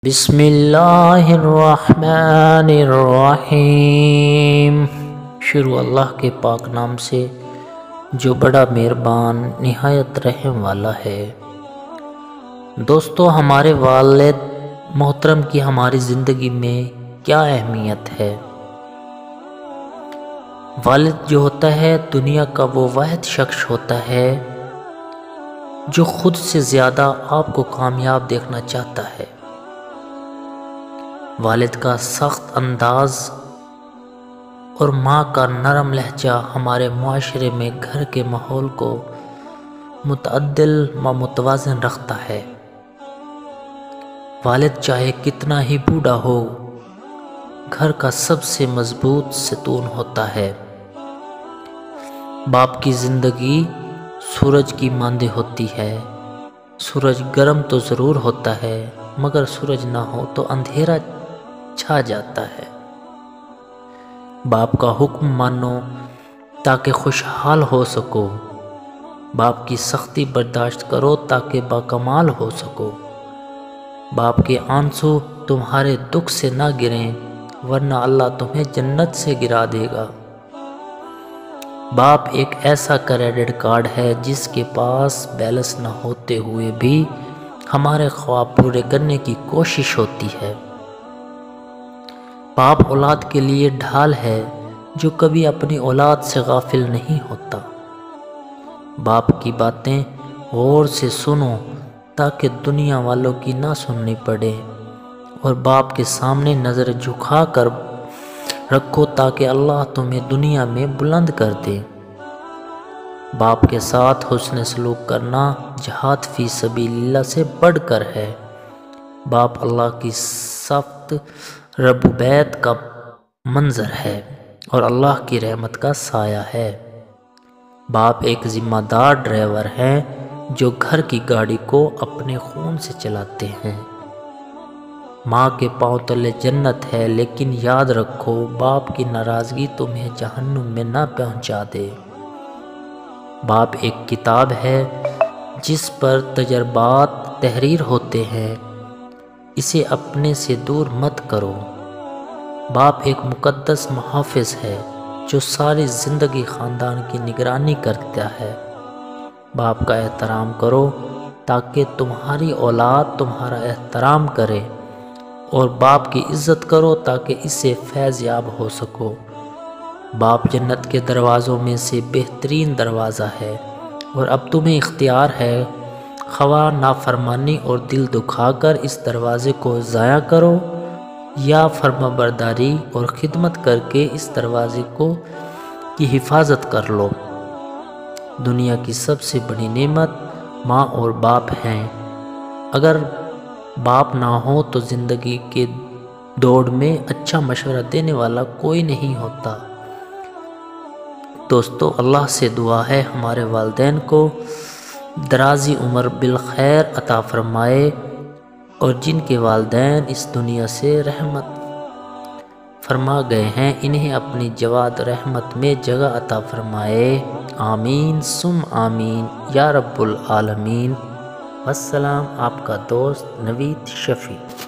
بسم اللہ الرحمن الرحیم۔ شروع اللہ کے پاک نام سے جو بڑا مہربان نہایت رحم والا ہے۔ دوستو، ہمارے والد محترم کی ہماری زندگی میں کیا اہمیت ہے؟ والد جو ہوتا ہے دنیا کا وہ واحد شخص ہوتا ہے جو خود سے زیادہ آپ کو کامیاب دیکھنا چاہتا ہے۔ والد کا سخت انداز اور ماں کا نرم لہجہ ہمارے معاشرے میں گھر کے ماحول کو متعدل و متوازن رکھتا ہے۔ والد چاہے کتنا ہی بوڑھا ہو، گھر کا سب سے مضبوط ستون ہوتا ہے۔ باپ کی زندگی سورج کی مانند ہوتی ہے۔ سورج گرم تو ضرور ہوتا ہے، مگر سورج نہ ہو تو اندھیرا چھا جاتا ہے۔ باپ کا حکم مانو تاکہ خوشحال ہو سکو۔ باپ کی سختی برداشت کرو تاکہ باکمال ہو سکو۔ باپ کے آنسو تمہارے دکھ سے نہ گریں، ورنہ اللہ تمہیں جنت سے گرا دے گا۔ باپ ایک ایسا کریڈٹ کارڈ ہے جس کے پاس بیلنس نہ ہوتے ہوئے بھی ہمارے خواب پورے کرنے کی کوشش ہوتی ہے۔ باپ اولاد کے لیے ڈھال ہے جو کبھی اپنی اولاد سے غافل نہیں ہوتا۔ باپ کی باتیں غور سے سنو تاکہ دنیا والوں کی نہ سننی پڑے، اور باپ کے سامنے نظر جھکا کر رکھو تاکہ اللہ تمہیں دنیا میں بلند کر دے۔ باپ کے ساتھ حسن سلوک کرنا جہاد فی سبیل اللہ سے بڑھ کر ہے۔ باپ اللہ کی صفت ربوبیت کا منظر ہے اور اللہ کی رحمت کا سایہ ہے۔ باپ ایک ذمہ دار ڈرائیور ہیں جو گھر کی گاڑی کو اپنے خون سے چلاتے ہیں۔ ماں کے پاؤں تلے جنت ہے، لیکن یاد رکھو باپ کی ناراضگی تمہیں جہنم میں نہ پہنچا دے۔ باپ ایک کتاب ہے جس پر تجربات تحریر ہوتے ہیں، اسے اپنے سے دور مت کرو۔ باپ ایک مقدس محافظ ہے جو ساری زندگی خاندان کی نگرانی کرتا ہے۔ باپ کا احترام کرو تاکہ تمہاری اولاد تمہارا احترام کرے، اور باپ کی عزت کرو تاکہ اس سے فیض یاب ہو سکو۔ باپ جنت کے دروازوں میں سے بہترین دروازہ ہے، اور اب تمہیں اختیار ہے، خواہ نافرمانی اور دل دکھا کر اس دروازے کو ضائع کرو یا فرما برداری اور خدمت کر کے اس دروازے کی حفاظت کر لو۔ دنیا کی سب سے بڑی نعمت ماں اور باپ ہیں۔ اگر باپ نہ ہو تو زندگی کے دوڑ میں اچھا مشورہ دینے والا کوئی نہیں ہوتا۔ دوستو، اللہ سے دعا ہے ہمارے والدین کو درازی عمر بالخیر عطا فرمائے، اور جن کے والدین اس دنیا سے رحمت فرما گئے ہیں انہیں اپنی جواد رحمت میں جگہ عطا فرمائے۔ آمین ثم آمین یا رب العالمین۔ والسلام، آپ کا دوست نوید شفیع۔